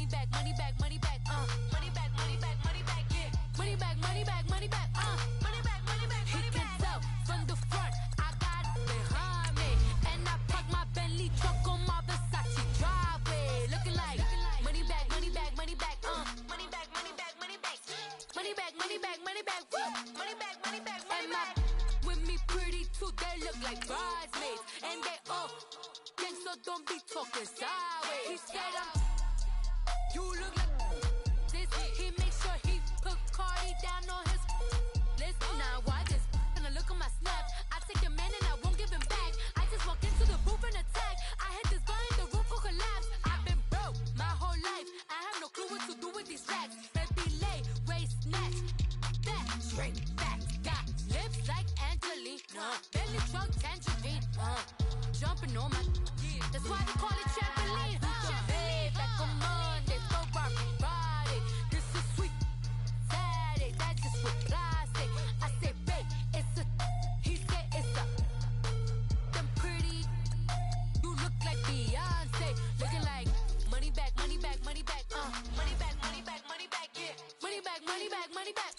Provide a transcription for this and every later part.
Money back, money back, money back, money back, money back, money back, yeah. Money back, money back, money back, money back, money back, money back. He can tell from the front, I got it behind me. And I park my Bentley truck on my Versace driveway. Looking like money back, money back, money back, money back, money back, money back. Money back, money back, money back, woo. Money back, money back, money back. With me pretty too, they look like bridesmaids. And they all gang, so don't be talking sideways. He said you look like this. He makes sure he put Cardi down on his list. Now why this? Gonna look at my snap. I take your man and I won't give him back. I just walk into the booth and attack. I hit this guy and the roof will collapse. I've been broke my whole life. I have no clue what to do with these racks. Baby lay, waist snatch, that straight back. Got lips like Angelina, belly truck tangerine. Jumping on my, that's why they call it trampoline. Hey, back on Monday, so Friday. This is sweet Saturday, that's just what plastic. I say, babe, it's a, he said it's a. Them pretty, you look like Beyonce, looking like money back, money back, money back, money back, money back, money back, yeah. Money back, money back, money back,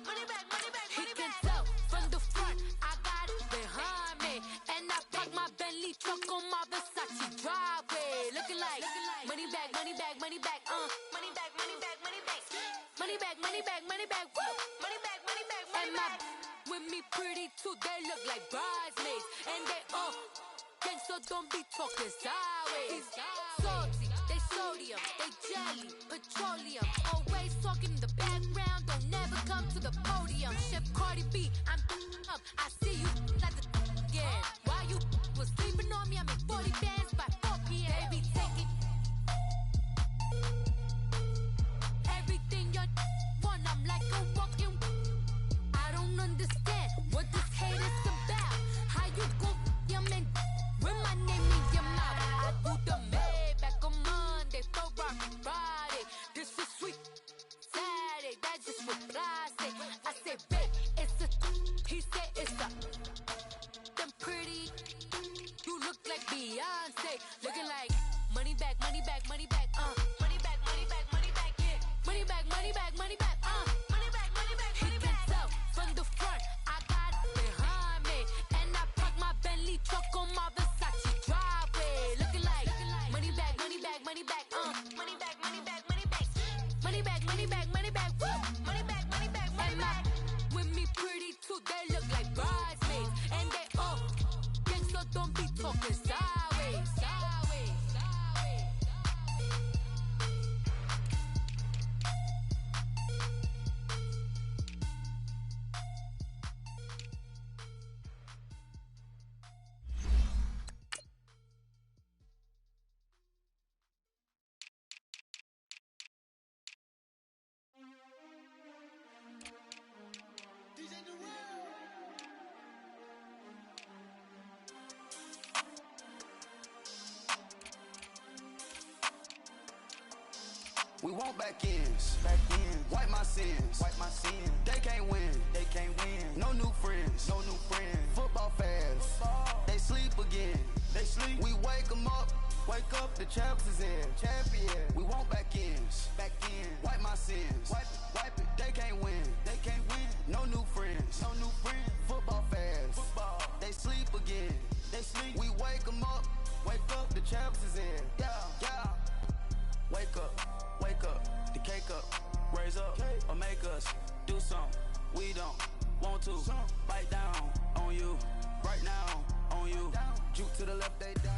money back, money back. He can tell from the front, I got it behind me, and I park my Bentley truck on my Versace driveway. Looking like money back, money back, money back, money back, money back, money back, money back, money back, money back, woo. Money back, money back, money back. With me pretty too, they look like bridesmaids, and they all gang, so don't be talking sideways. Salty, they sodium, they jelly, petroleum. Always talking in the background, don't never come to the podium. Chef Cardi B, I'm up. I see you like the again. While you was sleeping on me, I make 40 bands by 4 p.m. Baby, take it. Everything you want, I'm like a walking. I don't understand what this hate is about. How you go, your man, with my name in your mouth. I do the Maybach on Monday, so Friday. This is sweet Saturday, that's just what plastic. I say, babe, it's a, he said it's a. Them pretty, you look like Beyonce, looking like money back, money back, money back, money back, money back, money back, yeah. Money back, money back, money back, money back, money back, money back. He can tell from the front, I got it behind me, and I park my Bentley truck on my Versace driveway. Looking like money back, money back, money back, money back, money back, money back, money back, money back, money back, woo. Money back, money back, money back. With me pretty too, they look like bridesmaids, and they all gang, so don't be talking sideways. We want back ends, wipe my sins, They can't win, No new friends, Football fans, they sleep again, We wake 'em up, the champs is in, We want back ends, wipe my sins, wipe it. They can't win, No new friends, Football fans, they sleep again, We wake 'em up, the champs is in, yeah. Wake up, the cake up, raise up, or make us do something we don't want to. Bite down on you, right now on you. Juke to the left, they down.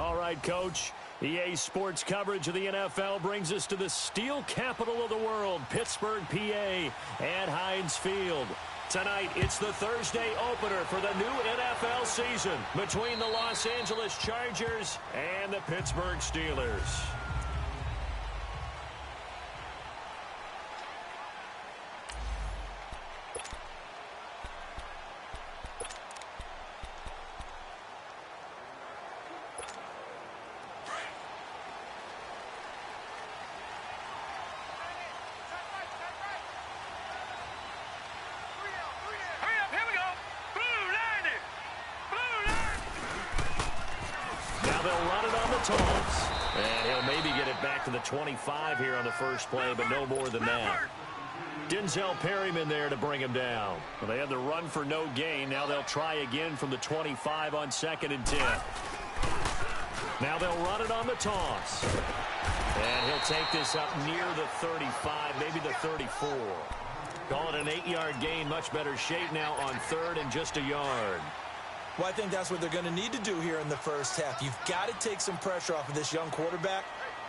All right, Coach. EA Sports coverage of the NFL brings us to the steel capital of the world, Pittsburgh, PA, at Heinz Field. Tonight, it's the Thursday opener for the new NFL season between the Los Angeles Chargers and the Pittsburgh Steelers. they'll run it on the toss. And he'll maybe get it back to the 25 here on the first play, but no more than that. Denzel Perryman there to bring him down. Well, they had the run for no gain. Now they'll try again from the 25 on 2nd and 10. Now they'll run it on the toss. And he'll take this up near the 35, maybe the 34. Call it an 8-yard gain. Much better shape now on 3rd and just a yard. Well, I think that's what they're going to need to do here in the first half. You've got to take some pressure off of this young quarterback,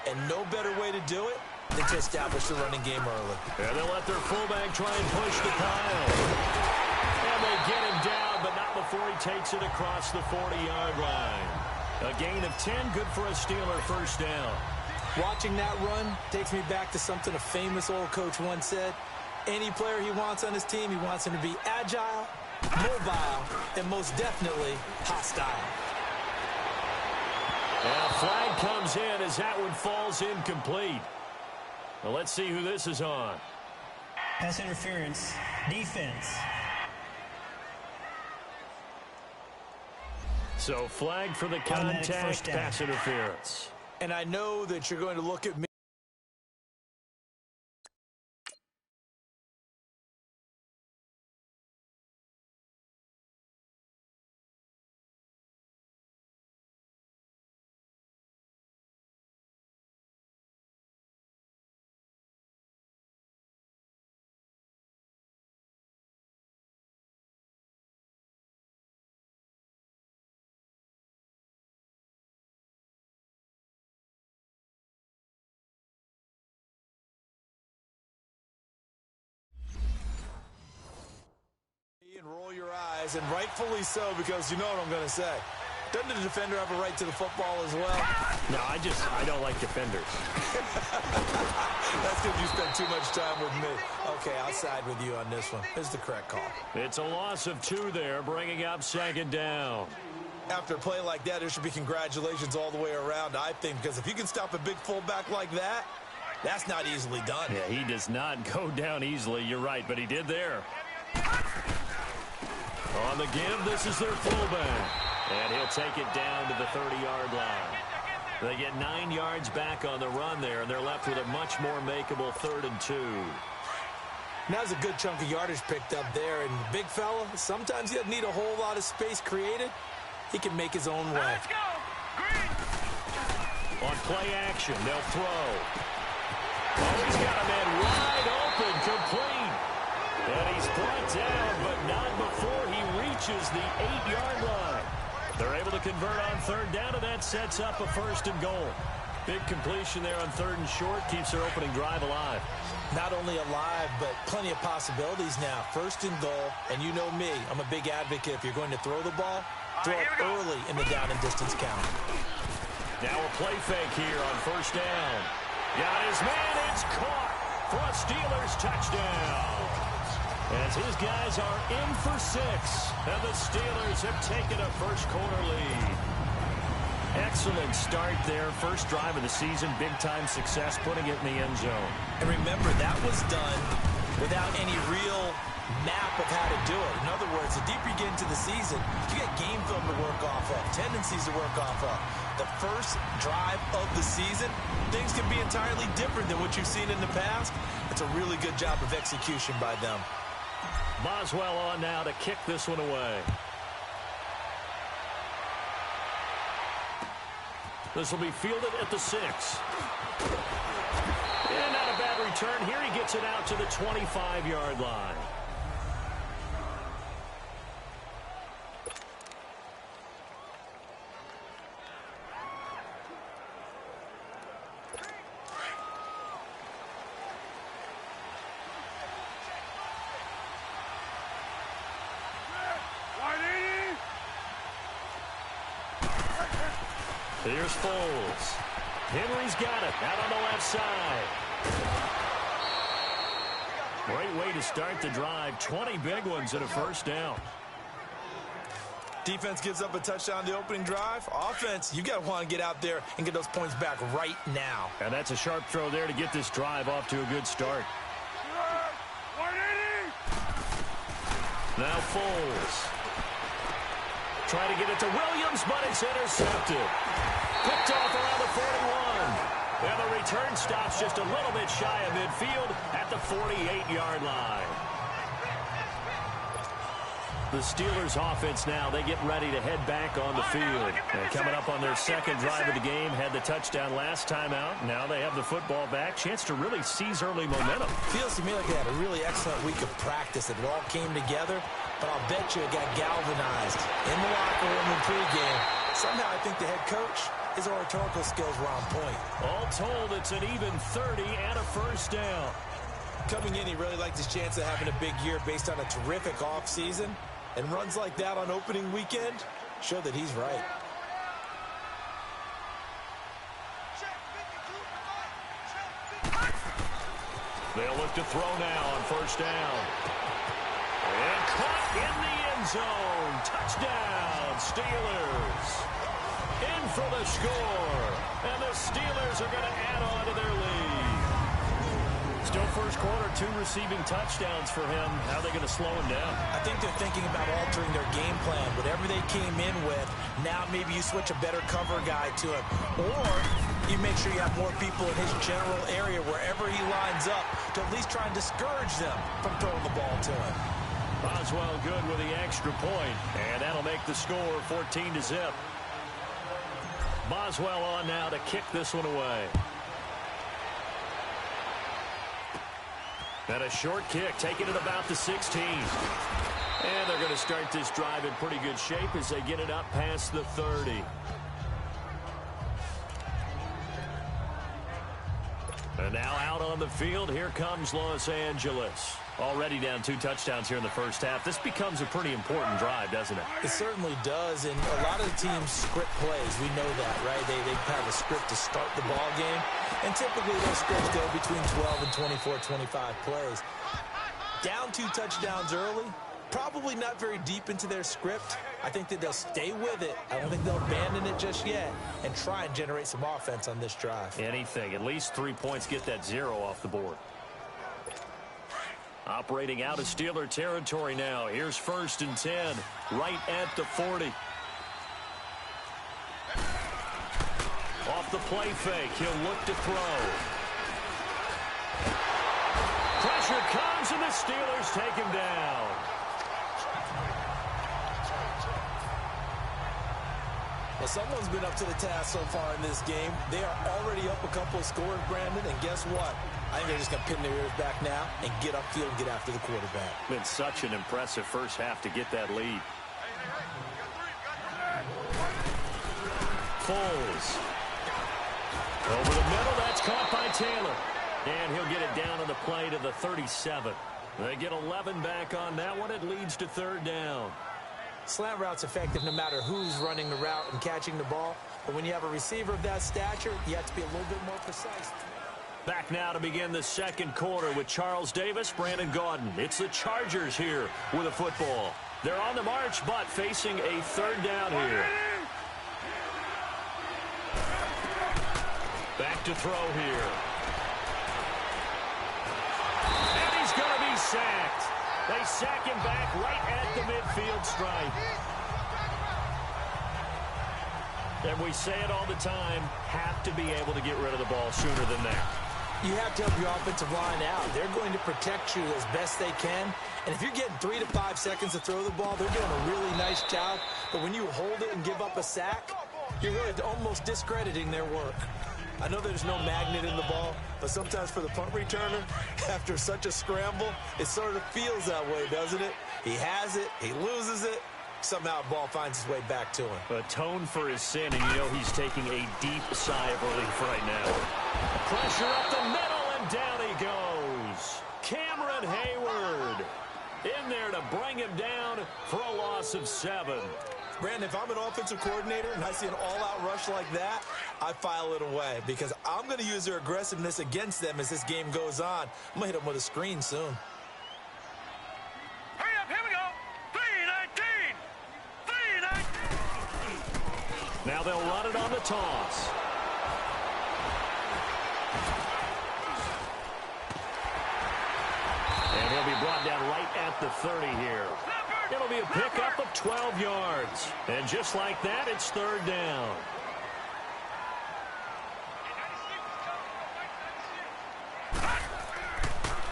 and no better way to do it than to establish the running game early. And they'll let their fullback try and push the pile. And they get him down, but not before he takes it across the 40-yard line. A gain of 10, good for a Steeler first down. Watching that run takes me back to something a famous old coach once said. Any player he wants on his team, he wants him to be agile, mobile, and most definitely hostile. And a flag comes in as that one falls incomplete. Well, let's see who this is on. Pass interference, defense. So flag for the contact, pass interference. And I know that you're going to look at me. And roll your eyes, and rightfully so, because you know what I'm going to say. Doesn't the defender have a right to the football as well? No, I don't like defenders. That's because you spend too much time with me. Okay, I'll side with you on this one. It's the correct call. It's a loss of 2 there, bringing up 2nd down. After a play like that, there should be congratulations all the way around, I think, because if you can stop a big fullback like that, that's not easily done. Yeah, he does not go down easily. You're right, but he did there. On the give, this is their fullback. And he'll take it down to the 30-yard line. They get 9 yards back on the run there, and they're left with a much more makeable 3rd and 2. Now there's a good chunk of yardage picked up there, and the big fella, sometimes he doesn't need a whole lot of space created. He can make his own way. Let's go. Green. On play action, they'll throw. Oh, he's got a man wide open, complete. And he's brought down, but not before he reaches the 8-yard line. They're able to convert on 3rd down, and that sets up a 1st and goal. Big completion there on 3rd and short, keeps their opening drive alive. Not only alive, but plenty of possibilities now. 1st and goal, and you know me, I'm a big advocate. If you're going to throw the ball, throw it early in the down and distance count. Now a play fake here on 1st down. Got his man, it's caught for a Steelers touchdown. As his guys are in for 6, and the Steelers have taken a first-quarter lead. Excellent start there. First drive of the season, big-time success, putting it in the end zone. And remember, that was done without any real map of how to do it. In other words, the deeper you get into the season, you get game film to work off of, tendencies to work off of. The first drive of the season, things can be entirely different than what you've seen in the past. It's a really good job of execution by them. Boswell on now to kick this one away. This will be fielded at the 6. And not a bad return. Here he gets it out to the 25-yard line. Here's Foles. Henry's got it out on the left side. Great way to start the drive. 20 big ones and a 1st down. Defense gives up a touchdown the opening drive. Offense, you got to want to get out there and get those points back right now. And that's a sharp throw there to get this drive off to a good start. Now Foles. Trying to get it to Williams, but it's intercepted. return stops just a little bit shy of midfield at the 48-yard line. The Steelers offense now, they get ready to head back on the field. And coming up on their second drive of the game, had the touchdown last time out. Now they have the football back. Chance to really seize early momentum. Feels to me like they had a really excellent week of practice. It all came together, but I'll bet you it got galvanized in the locker room in pregame. Somehow I think the head coach, his oratorical skills were on point. All told, it's an even 30 and a first down. Coming in, he really liked his chance of having a big year based on a terrific offseason. And runs like that on opening weekend show that he's right. They'll look to throw now on first down. And caught in the end zone. Touchdown, Steelers. In for the score. And the Steelers are going to add on to their lead. Still first quarter, 2 receiving touchdowns for him. How are they going to slow him down? I think they're thinking about altering their game plan. Whatever they came in with, now maybe you switch a better cover guy to him. Or you make sure you have more people in his general area wherever he lines up to at least try and discourage them from throwing the ball to him. Boswell good with the extra point, and that'll make the score 14-0. Boswell on now to kick this one away. And a short kick, taking it about the 16. And they're going to start this drive in pretty good shape as they get it up past the 30. And now out on the field, here comes Los Angeles. Already down 2 touchdowns here in the first half. This becomes a pretty important drive, doesn't it? It certainly does, and a lot of the teams script plays. We know that, right? They have a script to start the ball game, and typically those scripts go between 12 and 24, 25 plays. Down 2 touchdowns early, probably not very deep into their script. I think that they'll stay with it. I don't think they'll abandon it just yet and try and generate some offense on this drive. Anything. At least 3 points, get that 0 off the board. Operating out of Steeler territory now. Here's 1st and 10, right at the 40. Off the play fake, he'll look to throw. Pressure comes, and the Steelers take him down. Well, someone's been up to the task so far in this game. They are already up a couple of scores, Brandon, and guess what? I think they're just going to pin their ears back now and get upfield and get after the quarterback. Been such an impressive first half to get that lead. Foles. Over the middle, that's caught by Taylor. And he'll get it down on the play to the 37. They get 11 back on that one. It leads to 3rd down. Slant route's effective no matter who's running the route and catching the ball. But when you have a receiver of that stature, you have to be a little bit more precise. Back now to begin the second quarter with Charles Davis, Brandon Gaudin. It's the Chargers here with a football. They're on the march, but facing a 3rd down here. Back to throw here. And he's going to be sacked. They sack him back right at the midfield stripe. And we say it all the time, have to be able to get rid of the ball sooner than that. You have to help your offensive line out. They're going to protect you as best they can. And if you're getting 3 to 5 seconds to throw the ball, they're doing a really nice job. But when you hold it and give up a sack, you're really almost discrediting their work. I know there's no magnet in the ball, but sometimes for the punt returner, after such a scramble, it sort of feels that way, doesn't it? He has it, he loses it, somehow the ball finds its way back to him. Atone for his sin, and you know he's taking a deep sigh of relief right now. Pressure up the middle, and down he goes. Cameron Hayward in there to bring him down for a loss of 7. Brandon, if I'm an offensive coordinator and I see an all-out rush like that, I file it away because I'm going to use their aggressiveness against them as this game goes on. I'm going to hit them with a screen soon. Hurry up, here we go. 3-19. 3-19. Now they'll run it on the toss. And he'll be brought down right at the 30 here. It'll be a pickup of 12 yards. And just like that, it's 3rd down.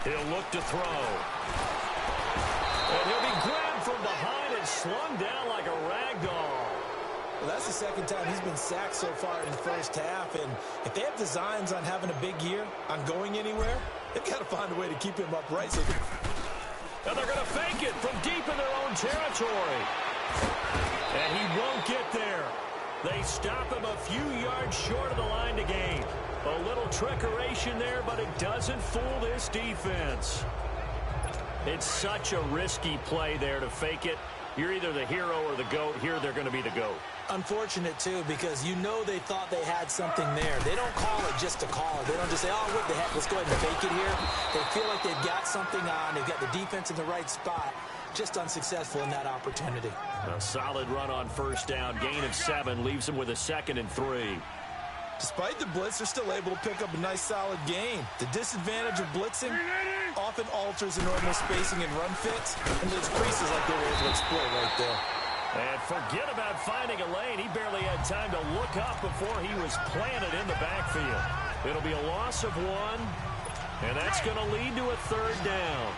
He'll look to throw. And he'll be grabbed from behind and slung down like a rag doll. Well, that's the second time he's been sacked so far in the first half. And if they have designs on having a big year, on going anywhere, they've got to find a way to keep him upright. And they're going to fake it from deep in their own territory. And he won't get there. They stop him a few yards short of the line to gain. A little trickeration there, but it doesn't fool this defense. It's such a risky play there to fake it. You're either the hero or the GOAT. Here they're going to be the GOAT. Unfortunate, too, because you know they thought they had something there. They don't call it just to call it. They don't just say, oh, what the heck, let's go ahead and fake it here. They feel like they've got something on. They've got the defense in the right spot. Just unsuccessful in that opportunity. A solid run on first down. Gain of 7 leaves them with a 2nd and 3. Despite the blitz, they're still able to pick up a nice, solid gain. The disadvantage of blitzing often alters the normal spacing and run fits, and those creases like they were able to exploit right there. And forget about finding a lane. He barely had time to look up before he was planted in the backfield. It'll be a loss of 1, and that's going to lead to a 3rd down.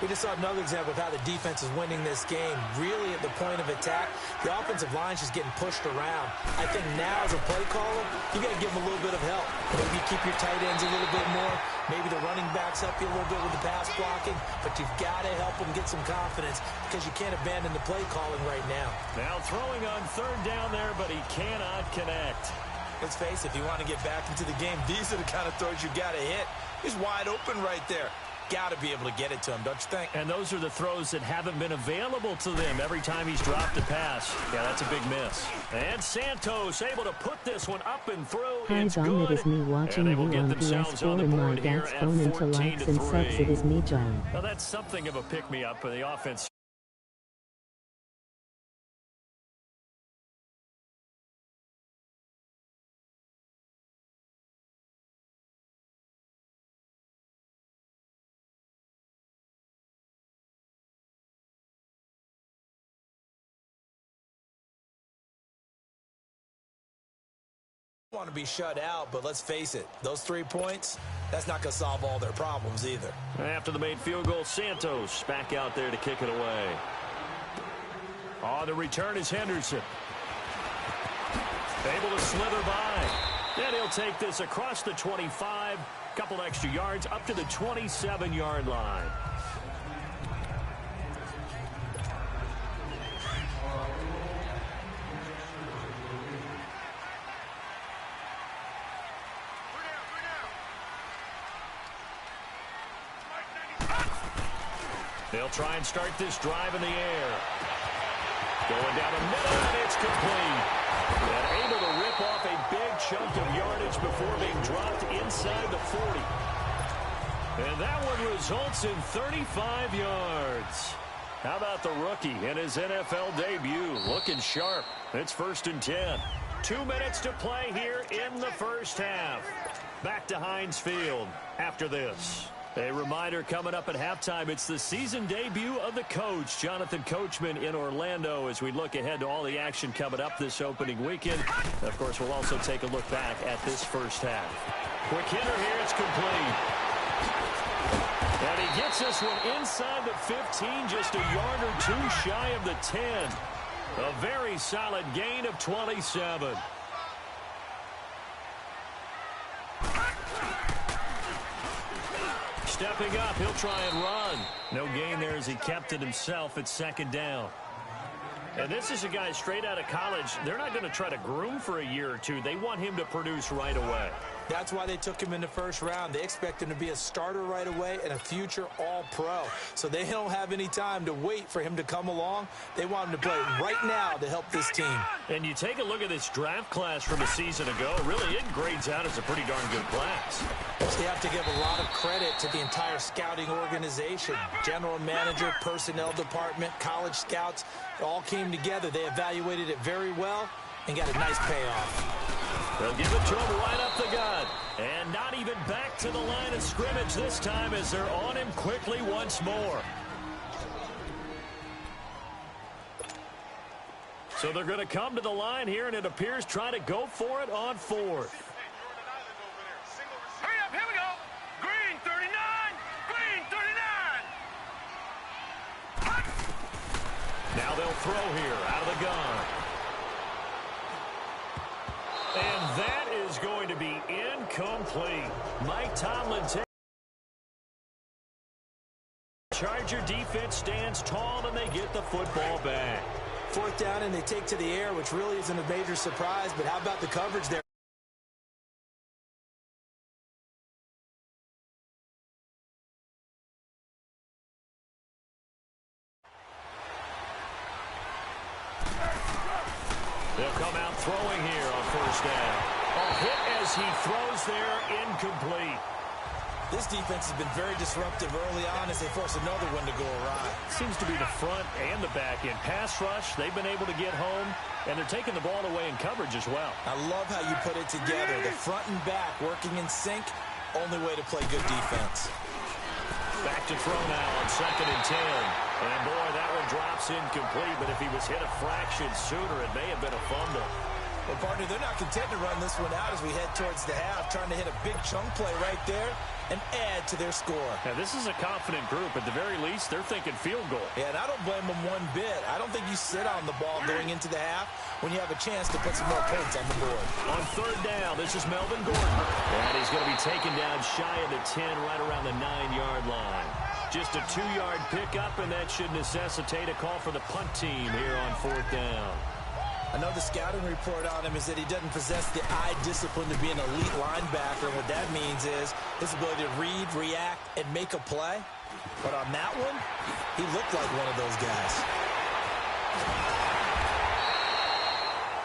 We just saw another example of how the defense is winning this game. Really at the point of attack, the offensive line's just getting pushed around. I think now as a play caller, you got to give them a little bit of help. Maybe keep your tight ends a little bit more. Maybe the running backs help you a little bit with the pass blocking. But you've got to help them get some confidence because you can't abandon the play calling right now. Now throwing on 3rd down there, but he cannot connect. Let's face it, if you want to get back into the game, these are the kind of throws you got to hit. He's wide open right there. Got to be able to get it to him, don't you think? And those are the throws that haven't been available to them every time he's dropped a pass. Yeah, that's a big miss. And Santos able to put this one up and through. Hi John, it is me watching you on PS4 and my dad's phone into likes and subs. It is me, John. Now that's something of a pick-me-up for the offense. Want to be shut out, but let's face it, those 3 points, that's not going to solve all their problems either. After the made field goal, Santos back out there to kick it away. On the return is Henderson. Able to slither by. And he'll take this across the 25, couple extra yards up to the 27-yard line. They'll try and start this drive in the air. Going down the middle, and it's complete. And able to rip off a big chunk of yardage before being dropped inside the 40. And that one results in 35 yards. How about the rookie in his NFL debut? Looking sharp. It's 1st and 10. 2 minutes to play here in the first half. Back to Heinz Field after this. A reminder coming up at halftime, it's the season debut of the coach, Jonathan Coachman, in Orlando, as we look ahead to all the action coming up this opening weekend. Of course, we'll also take a look back at this first half. Quick hitter here, it's complete. And he gets this one inside the 15, just a yard or 2 shy of the 10. A very solid gain of 27. Stepping up, he'll try and run. No gain there as he kept it himself at 2nd down. And this is a guy straight out of college. They're not going to try to groom for a year or 2. They want him to produce right away. That's why they took him in the first round. They expect him to be a starter right away and a future all-pro. So they don't have any time to wait for him to come along. They want him to play right now to help this team. And you take a look at this draft class from a season ago. Really, it grades out as a pretty darn good class. So you have to give a lot of credit to the entire scouting organization. General manager, personnel department, college scouts, it all came together. They evaluated it very well and got a nice payoff. They'll give it to him right up the gut. And not even back to the line of scrimmage this time as they're on him quickly once more. So they're going to come to the line here, and it appears try to go for it on 4th. Hurry up, here we go. Green, 39. Green. they'll throw here out of the gun. And that is going to be incomplete. Mike Tomlin takes. Charger defense stands tall, and they get the football back. Fourth down, and they take to the air, which really isn't a major surprise, but how about the coverage there? They'll come out throwing here on first down. A hit as he throws there, incomplete. This defense has been very disruptive early on as they force another one to go awry. Seems to be the front and the back end. Pass rush, they've been able to get home, and they're taking the ball away in coverage as well. I love how you put it together. The front and back working in sync, only way to play good defense. Back to throw now on 2nd and 10. And, boy, that one drops incomplete, but if he was hit a fraction sooner, it may have been a fumble. Well, partner, they're not content to run this one out as we head towards the half, trying to hit a big chunk play right there and add to their score. Now, this is a confident group. At the very least, they're thinking field goal. Yeah, and I don't blame them one bit. I don't think you sit on the ball going into the half when you have a chance to put some more points on the board. On 3rd down, this is Melvin Gordon. And he's going to be taken down shy of the 10, right around the 9-yard line. Just a 2-yard pickup, and that should necessitate a call for the punt team here on 4th down. I know the scouting report on him is that he doesn't possess the eye discipline to be an elite linebacker. What that means is his ability to read, react, and make a play. But on that one, he looked like one of those guys.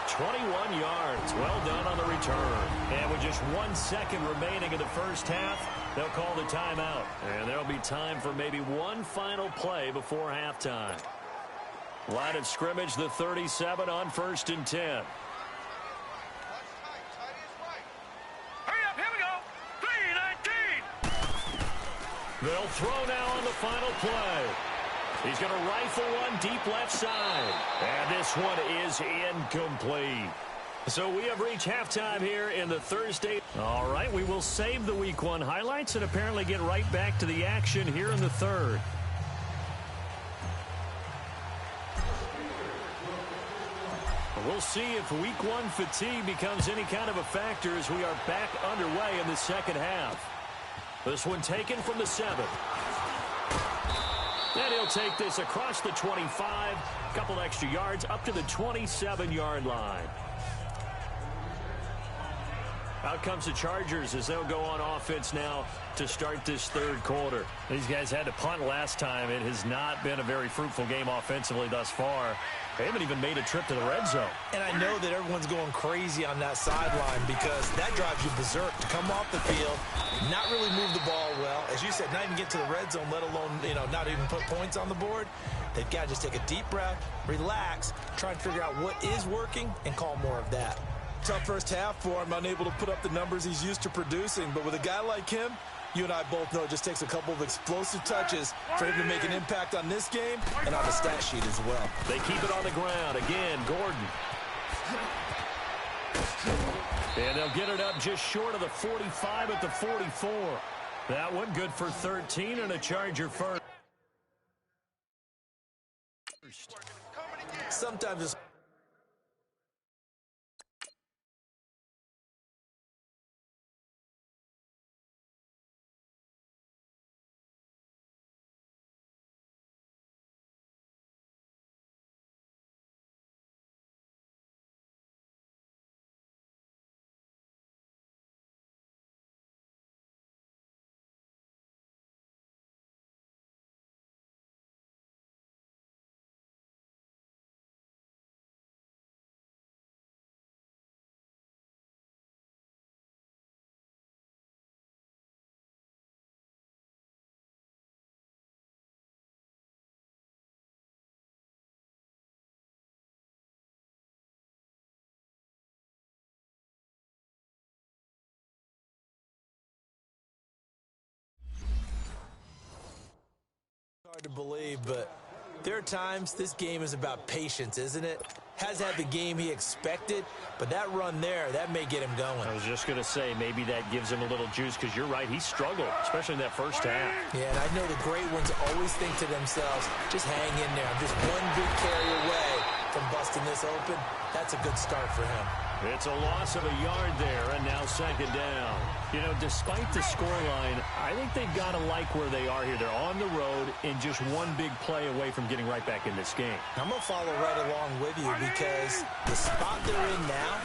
21 yards. Well done on the return. And with just 1 second remaining in the first half, they'll call the timeout. And there'll be time for maybe one final play before halftime. Line of scrimmage, the 37 on 1st and 10. Hurry up, here we go. 3-19. They'll throw now on the final play. He's going to rifle one deep left side. And this one is incomplete. So we have reached halftime here in the Thursday. All right, we will save the Week 1 highlights and apparently get right back to the action here in the 3rd. We'll see if Week 1 fatigue becomes any kind of a factor as we are back underway in the second half. This one taken from the 7. And he'll take this across the 25, a couple extra yards up to the 27-yard line. Out comes the Chargers as they'll go on offense now to start this 3rd quarter. These guys had to punt last time. It has not been a very fruitful game offensively thus far. They haven't even made a trip to the red zone. And I know that everyone's going crazy on that sideline because that drives you berserk to come off the field, not really move the ball well. As you said, not even get to the red zone, let alone, not even put points on the board. They've got to just take a deep breath, relax, try and figure out what is working and call more of that. Tough first half for him, unable to put up the numbers he's used to producing. But with a guy like him, you and I both know it just takes a couple of explosive touches for him to make an impact on this game and on the stat sheet as well. They keep it on the ground. Again, Gordon. And they'll get it up just short of the 45 at the 44. That one good for 13 and a Charger first. Sometimes it's hard to believe, but there are times this game is about patience, isn't it? Hasn't had the game he expected, but that run there, that may get him going. I was just going to say, maybe that gives him a little juice, because you're right, he struggled, especially in that first half. Yeah, and I know the great ones always think to themselves, just hang in there. I'm just one big carry away from busting this open. That's a good start for him. It's a loss of a yard there, and now second down. You know, despite the scoreline, I think they've got to like where they are here. They're on the road and just one big play away from getting right back in this game. I'm going to follow right along with you because the spot they're in now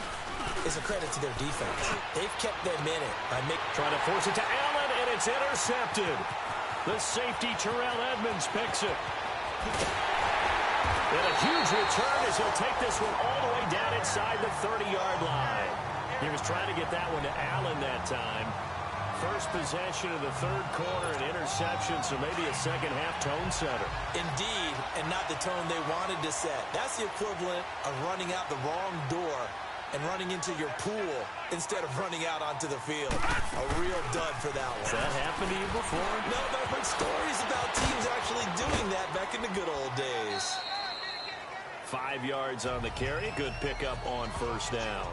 is a credit to their defense. They've kept them in it by trying to force it to Allen, and it's intercepted. The safety, Terrell Edmonds, picks it. And a huge return as he'll take this one all the way down inside the 30-yard line. He was trying to get that one to Allen that time. First possession of the third quarter, an interception, so maybe a second-half tone setter. Indeed, and not the tone they wanted to set. That's the equivalent of running out the wrong door and running into your pool instead of running out onto the field. A real dud for that one. Has that happened to you before? No, but I've heard stories about teams actually doing that back in the good old days. 5 yards on the carry. Good pickup on first down.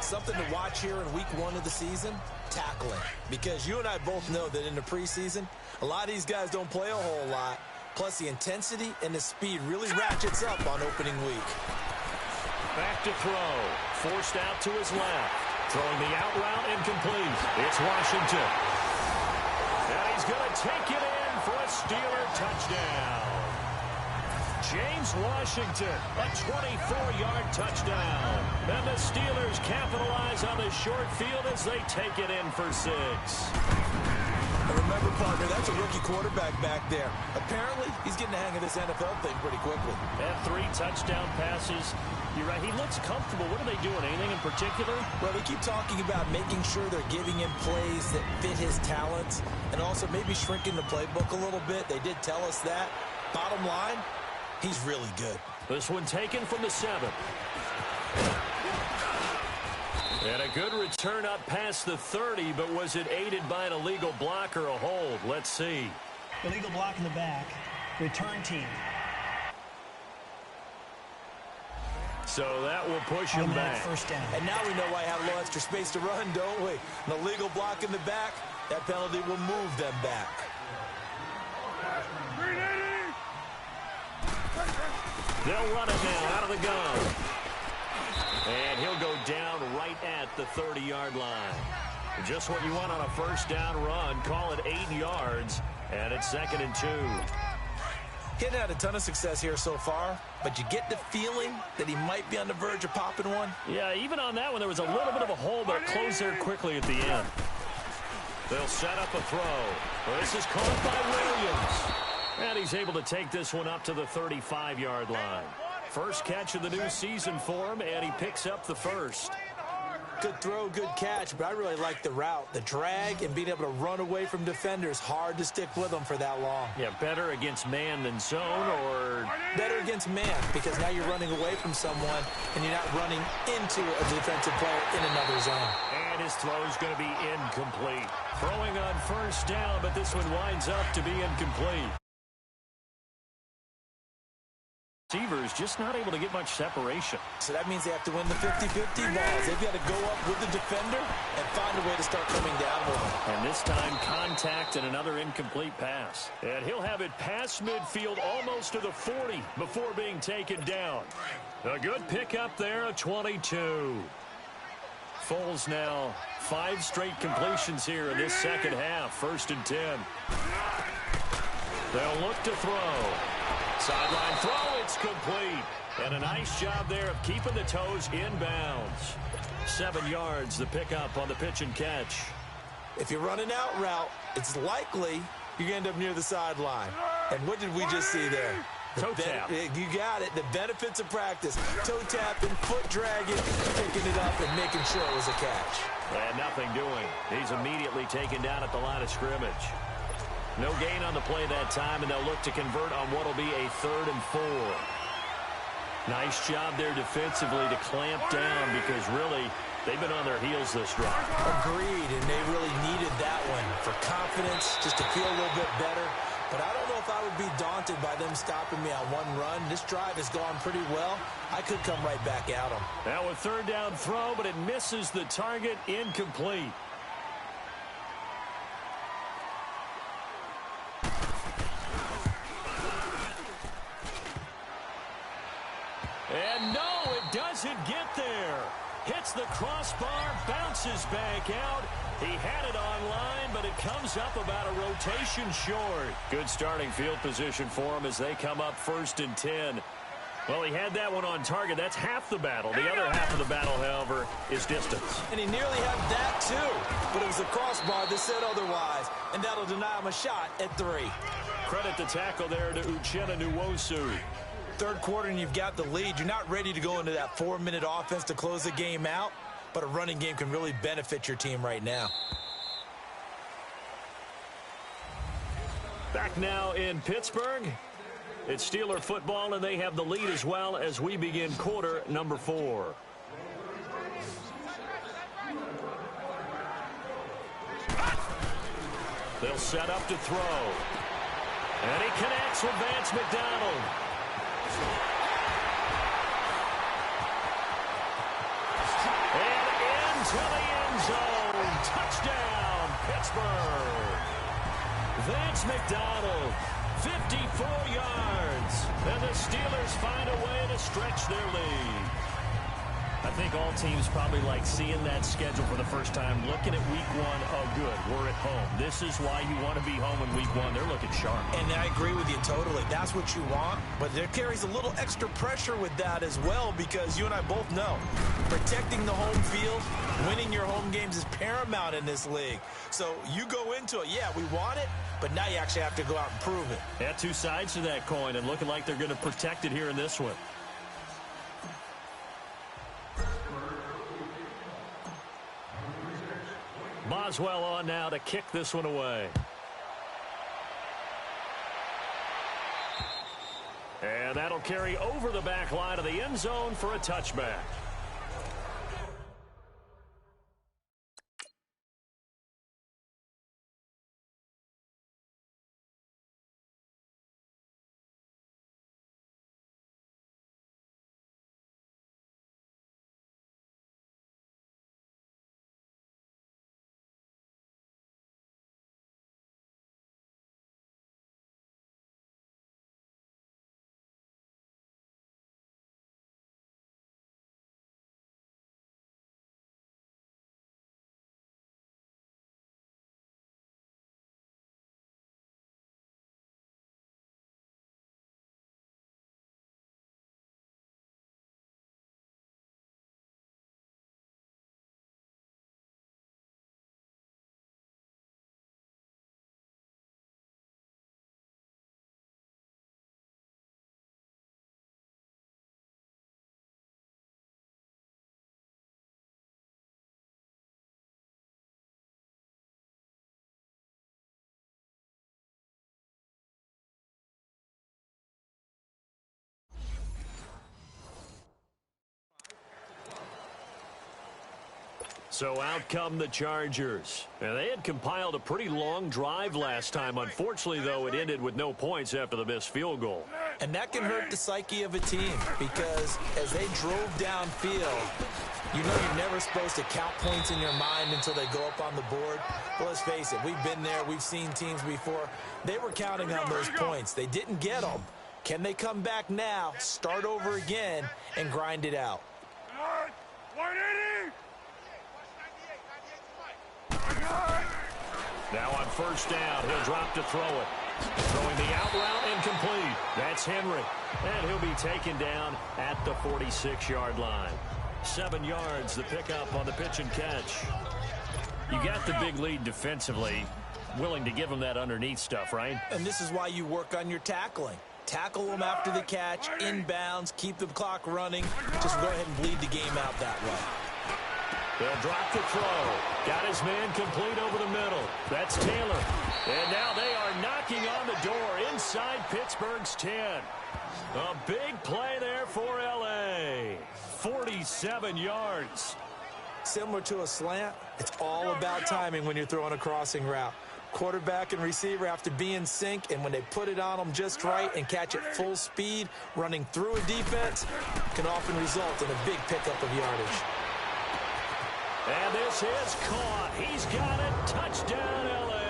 Something to watch here in week 1 of the season, tackling. Because you and I both know that in the preseason, a lot of these guys don't play a whole lot. Plus the intensity and the speed really ratchets up on opening week. Back to throw. Forced out to his left. Throwing the out route incomplete. It's Washington. And he's going to take it in for a Steeler touchdown. James Washington, a 24-yard touchdown. And the Steelers capitalize on the short field as they take it in for 6. And remember, partner, that's a rookie quarterback back there. Apparently, he's getting the hang of this NFL thing pretty quickly. And 3 touchdown passes. You're right, he looks comfortable. What are they doing? Anything in particular? Well, they keep talking about making sure they're giving him plays that fit his talents and also maybe shrinking the playbook a little bit. They did tell us that. Bottom line, he's really good. This one taken from the 7. And a good return up past the 30, but was it aided by an illegal block or a hold? Let's see. Illegal block in the back. Return team. So that will push him back. First down. And now we know why I have a little extra space to run, don't we? An illegal block in the back, that penalty will move them back. They'll run it now out of the gun. And he'll go down right at the 30-yard line. Just what you want on a first down run. Call it 8 yards, and it's 2nd and 2. He hadn't had a ton of success here so far, but you get the feeling that he might be on the verge of popping one. Yeah, even on that one, there was a little bit of a hole, but it closed there quickly at the end. They'll set up a throw. This is caught by Williams. And he's able to take this one up to the 35-yard line. First catch of the new season for him, and he picks up the first. Good throw, good catch, but I really like the route. The drag and being able to run away from defenders, hard to stick with them for that long. Yeah, better against man than zone, or... Better against man, because now you're running away from someone, and you're not running into a defensive player in another zone. And his throw is going to be incomplete. Throwing on first down, but this one winds up to be incomplete. Receivers just not able to get much separation. So that means they have to win the 50-50 balls. They've got to go up with the defender and find a way to start coming down with him. And this time, contact and another incomplete pass. And he'll have it past midfield almost to the 40 before being taken down. A good pickup there, a 22. Foles now 5 straight completions here in this second half. 1st and 10. They'll look to throw. Sideline throw, it's complete. And a nice job there of keeping the toes inbounds. 7 yards, the pickup on the pitch and catch. If you run an out route, it's likely you're going to end up near the sideline. And what did we just see there? Toe tap. You got it. The benefits of practice. Toe tapping, foot dragging, picking it up, and making sure it was a catch. And nothing doing. He's immediately taken down at the line of scrimmage. No gain on the play that time, and they'll look to convert on what will be a 3rd and 4. Nice job there defensively to clamp down because really they've been on their heels this drive. Agreed, and they really needed that one for confidence, just to feel a little bit better. but I don't know if I would be daunted by them stopping me on one run. This drive has gone pretty well. I could come right back at them. Now a third down throw, but it misses the target, incomplete. And no, it doesn't get there. Hits the crossbar, bounces back out. He had it online, but it comes up about a rotation short. Good starting field position for him as they come up 1st and 10. Well, he had that one on target. That's half the battle. The other half of the battle, however, is distance. And he nearly had that, too. But it was the crossbar that said otherwise, and that'll deny him a shot at 3. Credit the tackle there to Uchenna Nwosu. Third quarter and you've got the lead. You're not ready to go into that 4-minute offense to close the game out, but a running game can really benefit your team right now. Back now in Pittsburgh. It's Steeler football, and they have the lead as well as we begin quarter number 4. They'll set up to throw. And he connects with Vance McDonald. And into the end zone. Touchdown, Pittsburgh. Vance McDonald, 54 yards. And the Steelers find a way to stretch their lead. I think all teams probably like seeing that schedule for the first time, looking at week 1. Oh, good, we're at home. This is why you want to be home in week 1. They're looking sharp. And I agree with you totally. That's what you want. But there carries a little extra pressure with that as well, because you and I both know protecting the home field, winning your home games is paramount in this league. So you go into it, yeah, we want it, but now you actually have to go out and prove it. Yeah, 2 sides to that coin, and looking like they're going to protect it here in this one. Boswell on now to kick this one away. And that'll carry over the back line of the end zone for a touchback. So out come the Chargers. And they had compiled a pretty long drive last time. Unfortunately, though, it ended with no points after the missed field goal. And that can hurt the psyche of a team, because as they drove downfield, you know you're never supposed to count points in your mind until they go up on the board. Well, let's face it, we've been there. We've seen teams before. They were counting on those points. They didn't get them. Can they come back now, start over again, and grind it out? 180! Now on first down, he'll drop to throw it. Throwing the out route, incomplete. That's Henry. And he'll be taken down at the 46-yard line. 7 yards, the pickup on the pitch and catch. You got the big lead defensively. Willing to give them that underneath stuff, right? And this is why you work on your tackling. Tackle them after the catch, inbounds, keep the clock running. Just go ahead and bleed the game out that way. They'll drop the throw. Got his man complete over the middle. That's Taylor. And now they are knocking on the door inside Pittsburgh's 10. A big play there for L.A. 47 yards. Similar to a slant, it's all about timing when you're throwing a crossing route. Quarterback and receiver have to be in sync, and when they put it on them just right and catch it full speed, running through a defense can often result in a big pickup of yardage. And this is caught. He's got it. Touchdown, L.A.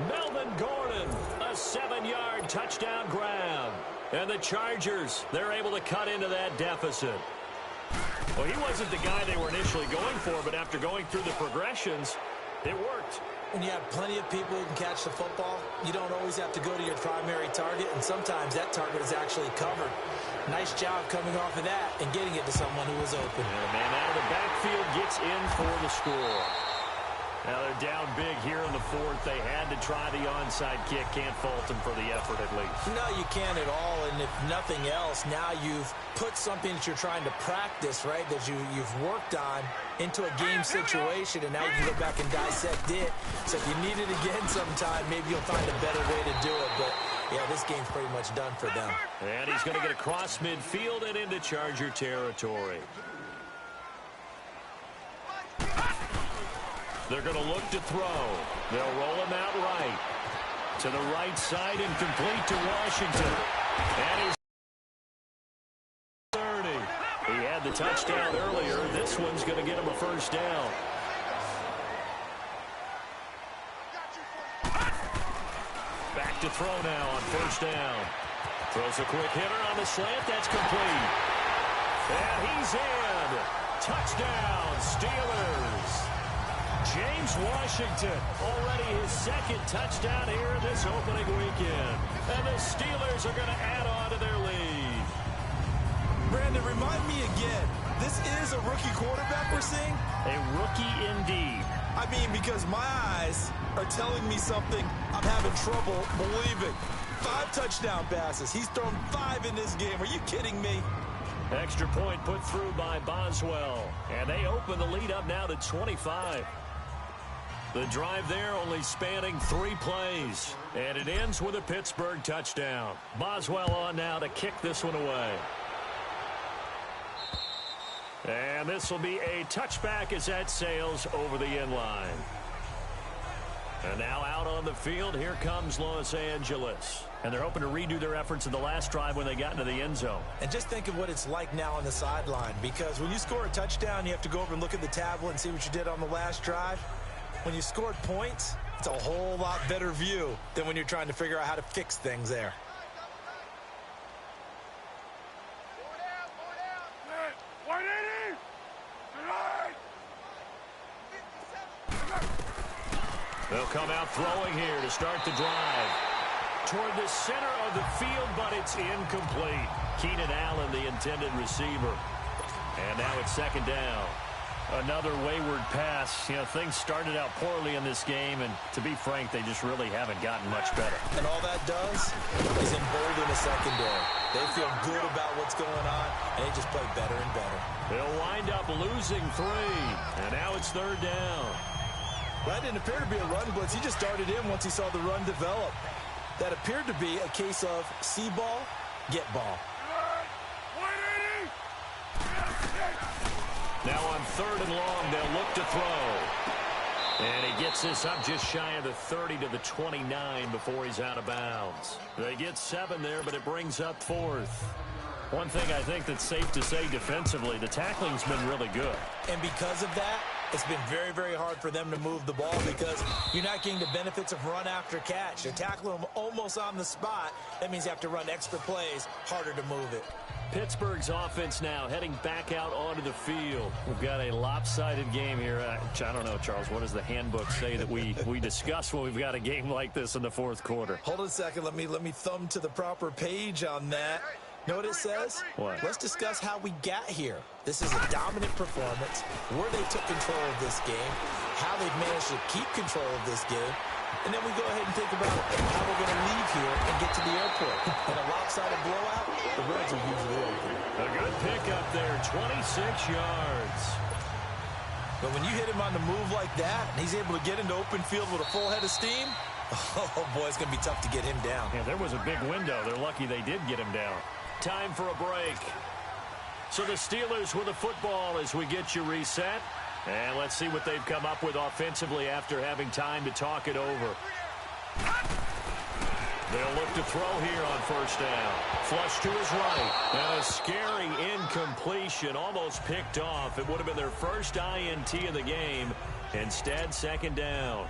Melvin Gordon, a 7-yard touchdown grab. And the Chargers, they're able to cut into that deficit. Well, he wasn't the guy they were initially going for, but after going through the progressions, it worked. When you have plenty of people who can catch the football, you don't always have to go to your primary target, and sometimes that target is actually covered. Nice job coming off of that and getting it to someone who was open. And a man out of the backfield gets in for the score. Now they're down big here in the fourth. They had to try the onside kick. Can't fault them for the effort at least. No, you can't at all. And if nothing else, now you've put something that you're trying to practice, right, that you've worked on into a game situation, and now you can go back and dissect it. So if you need it again sometime, maybe you'll find a better way to do it. But, yeah, this game's pretty much done for them. And he's going to get across midfield and into Charger territory. They're going to look to throw. They'll roll him out right. To the right side and complete to Washington. And he's 30. He had the touchdown earlier. This one's going to get him a first down. Back to throw now on first down. Throws a quick hitter on the slant. That's complete. And he's in. Touchdown, Steelers. James Washington, already his second touchdown here this opening weekend. And the Steelers are going to add on to their lead. Brandon, remind me again, this is a rookie quarterback we're seeing? A rookie indeed. I mean, because my eyes are telling me something I'm having trouble believing. 5 touchdown passes. He's thrown 5 in this game. Are you kidding me? Extra point put through by Boswell. And they open the lead up now to 25. The drive there only spanning 3 plays. And it ends with a Pittsburgh touchdown. Boswell on now to kick this one away. And this will be a touchback as that sails over the end line. And now out on the field, here comes Los Angeles. And they're hoping to redo their efforts in the last drive when they got into the end zone. And just think of what it's like now on the sideline. Because when you score a touchdown, you have to go over and look at the tablet and see what you did on the last drive. When you scored points, it's a whole lot better view than when you're trying to figure out how to fix things there. They'll come out throwing here to start the drive. Toward the center of the field, but it's incomplete. Keenan Allen, the intended receiver. And now it's second down. Another wayward pass. You know, things started out poorly in this game, and to be frank, they just really haven't gotten much better. And all that does is embolden the secondary. They feel good about what's going on, and they just play better and better. They'll wind up losing 3, and now it's third down. That didn't appear to be a run blitz. He just started in once he saw the run develop. That appeared to be a case of see ball, get ball. Now on third and long, they'll look to throw. And he gets this up just shy of the 30 to the 29 before he's out of bounds. They get 7 there, but it brings up 4th. One thing I think that's safe to say defensively, the tackling's been really good. And because of that, it's been very, very hard for them to move the ball because you're not getting the benefits of run after catch. They're tackling them almost on the spot. That means you have to run extra plays, harder to move it. Pittsburgh's offense now heading back out onto the field. We've got a lopsided game here. I don't know, Charles, what does the handbook say that we discuss when we've got a game like this in the fourth quarter? Hold on a second. Let me thumb to the proper page on that. Know what it says? What? Let's discuss how we got here. This is a dominant performance, where they took control of this game, how they've managed to keep control of this game, and then we go ahead and think about how we're going to leave here and get to the airport. In a lopsided blowout, the roads are usually open. A good pickup there, 26 yards. But when you hit him on the move like that, and he's able to get into open field with a full head of steam, oh boy, it's going to be tough to get him down. Yeah, there was a big window. They're lucky they did get him down. Time for a break. So the Steelers with the football as we get you reset. And let's see what they've come up with offensively after having time to talk it over. They'll look to throw here on first down. Flush to his right. And a scary incompletion, almost picked off. It would have been their first INT of the game. Instead, second down.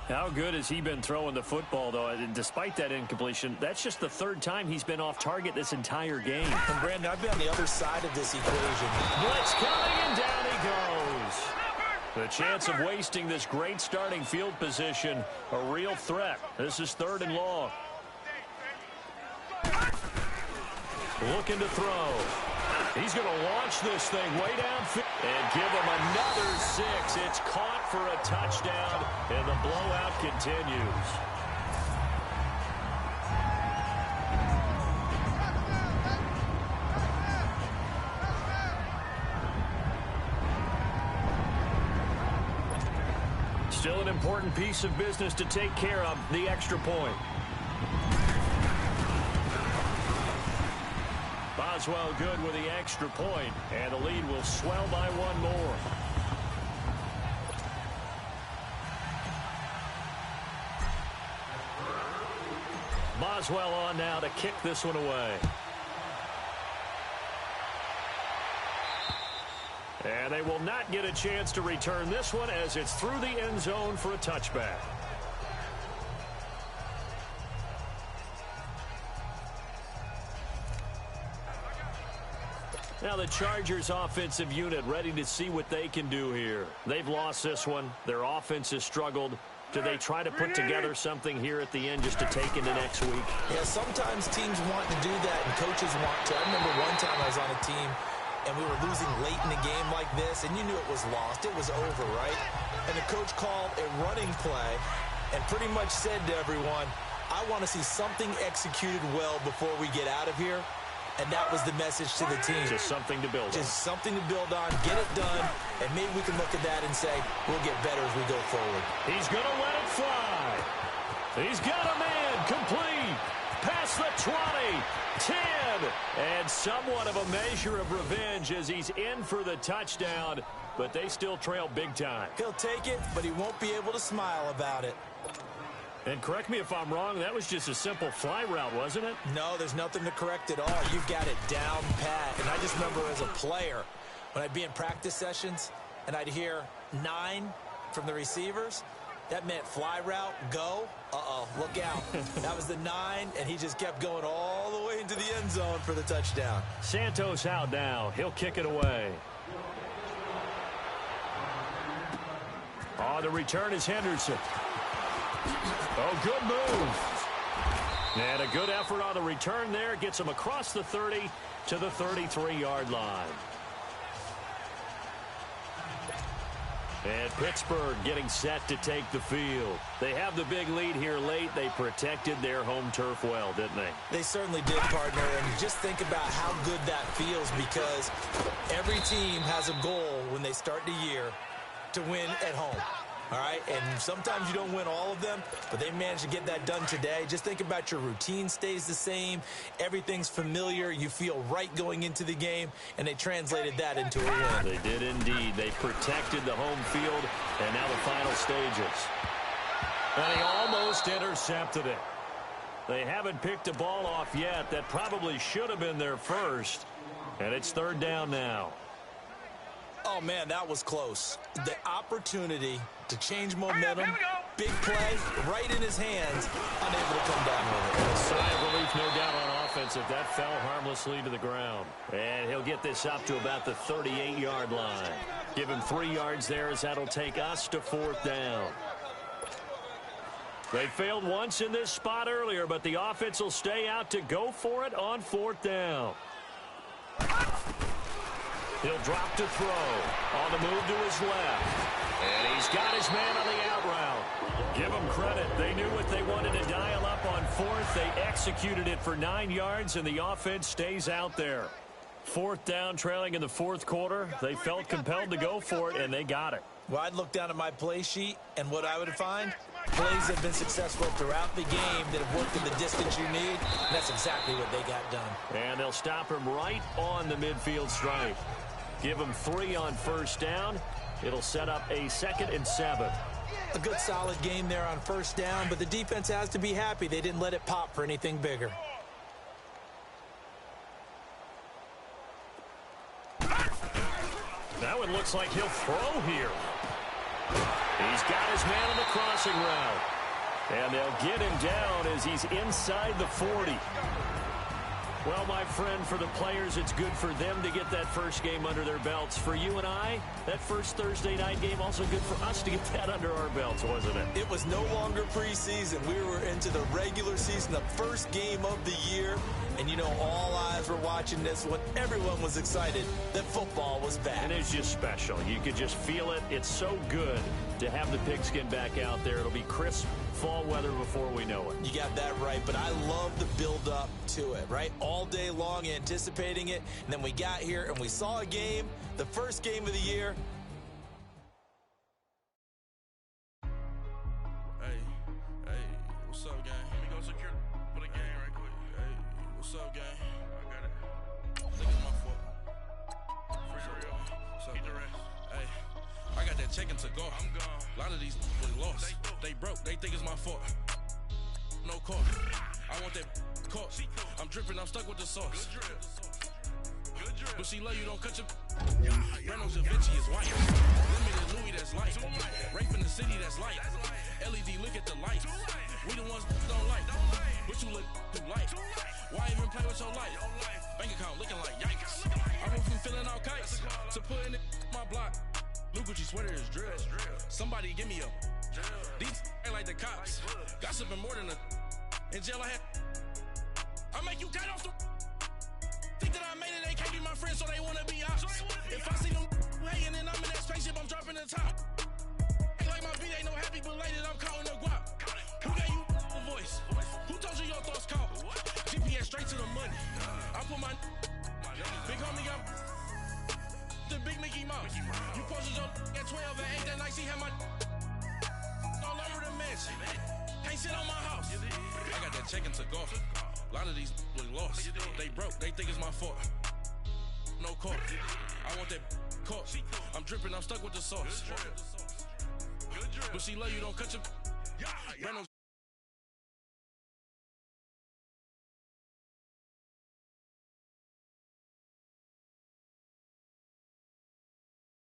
How good has he been throwing the football, though? Despite that incompletion, that's just the third time he's been off target this entire game. And Brandon, I've been on the other side of this equation. Blitz coming, and down he goes. The chance of wasting this great starting field position, a real threat. This is 3rd and long. Looking to throw. He's going to launch this thing way downfield and give him another 6. It's caught for a touchdown, and the blowout continues. Still an important piece of business to take care of, the extra point. Boswell good with the extra point, and the lead will swell by 1 more. Boswell on now to kick this one away. And they will not get a chance to return this one as it's through the end zone for a touchback. Now the Chargers offensive unit ready to see what they can do here. They've lost this one. Their offense has struggled. Do they try to put together something here at the end just to take into next week? Yeah, sometimes teams want to do that and coaches want to. I remember one time I was on a team and we were losing late in a game like this, and you knew it was lost. It was over, right? And the coach called a running play and pretty much said to everyone, I want to see something executed well before we get out of here. And that was the message to the team. Just something to build on. Just something to build on, get it done, and maybe we can look at that and say, we'll get better as we go forward. He's going to let it fly. He's got a man complete. Past the 20, 10, and somewhat of a measure of revenge as he's in for the touchdown, but they still trail big time. He'll take it, but he won't be able to smile about it. And correct me if I'm wrong, that was just a simple fly route, wasn't it? No, there's nothing to correct at all. You've got it down pat. And I just remember as a player, when I'd be in practice sessions and I'd hear 9 from the receivers, that meant fly route, go. Uh-oh, look out. That was the 9, and he just kept going all the way into the end zone for the touchdown. Santos out now. He'll kick it away. On the return is Henderson. Oh, good move. And a good effort on the return there. Gets him across the 30 to the 33-yard line. And Pittsburgh getting set to take the field. They have the big lead here late. They protected their home turf well, didn't they? They certainly did, partner. And just think about how good that feels, because every team has a goal when they start the year to win at home. All right, and sometimes you don't win all of them, but they managed to get that done today. Just think about your routine stays the same. Everything's familiar. You feel right going into the game, and they translated that into a win. They did indeed. They protected the home field, and now the final stages. And he almost intercepted it. They haven't picked a ball off yet. That probably should have been their first, and it's 3rd down now. Oh, man, that was close. The opportunity to change momentum, big play, right in his hands, unable to come down with it. A sigh of relief, no doubt, on offense if that fell harmlessly to the ground. And he'll get this up to about the 38-yard line. Give him 3 yards there as that'll take us to 4th down. They failed once in this spot earlier, but the offense will stay out to go for it on 4th down. He'll drop to throw. On the move to his left. And he's got his man on the out route. Give them credit. They knew what they wanted to dial up on 4th. They executed it for 9 yards, and the offense stays out there. 4th down, trailing in the 4th quarter. They felt compelled to go for it, and they got it. Well, I'd look down at my play sheet, and what I would find, plays have been successful throughout the game that have worked in the distance you need, and that's exactly what they got done. And they'll stop him right on the midfield stripe. Give them 3 on first down. It'll set up a 2nd and 7. A good solid game there on first down, but the defense has to be happy they didn't let it pop for anything bigger. Now it looks like he'll throw here. He's got his man on the crossing route. And they'll get him down as he's inside the 40. Well, my friend, for the players, it's good for them to get that first game under their belts. For you and I, that first Thursday night game, also good for us to get that under our belts, wasn't it? It was no longer preseason. We were into the regular season, the first game of the year. And, you know, all eyes were watching this when everyone was excited that football was back. And it's just special. You could just feel it. It's so good to have the pigskin back out there. It'll be crisp fall weather before we know it. You got that right, but I love the build-up to it, right? All day long anticipating it, and then we got here and we saw a game, the first game of the year. Hey, what's up, gang? Let me go secure for the game right quick. Hey, what's up, gang? I got it. Think it's my fault. For real. What's up, gang? Hey, I got that check-in to go. I'm gone. A lot of these really lost. They broke. They think it's my fault. No call. I want that caught. I'm dripping. I'm stuck with the sauce. Good drip. But she love you. Don't cut your. Reynolds and Vinci is white. Limited Louis that's light. Rape in the city that's light. LED look at the light. We the ones don't like. But you look too light. Why even play with your life? Bank account looking like yikes. I went from filling out kites to putting it in my block. New Gucci sweater is drill. Somebody give me a. These ain't like the cops. Gossiping more than a. In jail I had. I make you cut off the. Think that I made it, they can't be my friends, so they wanna be ops. If I see them hating and I'm in that spaceship, I'm dropping the top. Ain't like my beat, ain't no happy belated, I'm counting the guap. Who gave you a voice? Who told you your thoughts count? GPS straight to the money. I put my big homie got the big Mickey Mouse. You posted your at 12 and 8 that night, she had my all over the mansion. Can't sit on my house. I got that check-in to go. A lot of these really lost. They broke. They think it's my fault. No call. I want that caught. I'm dripping. I'm stuck with the sauce. But she love you. Don't cut your.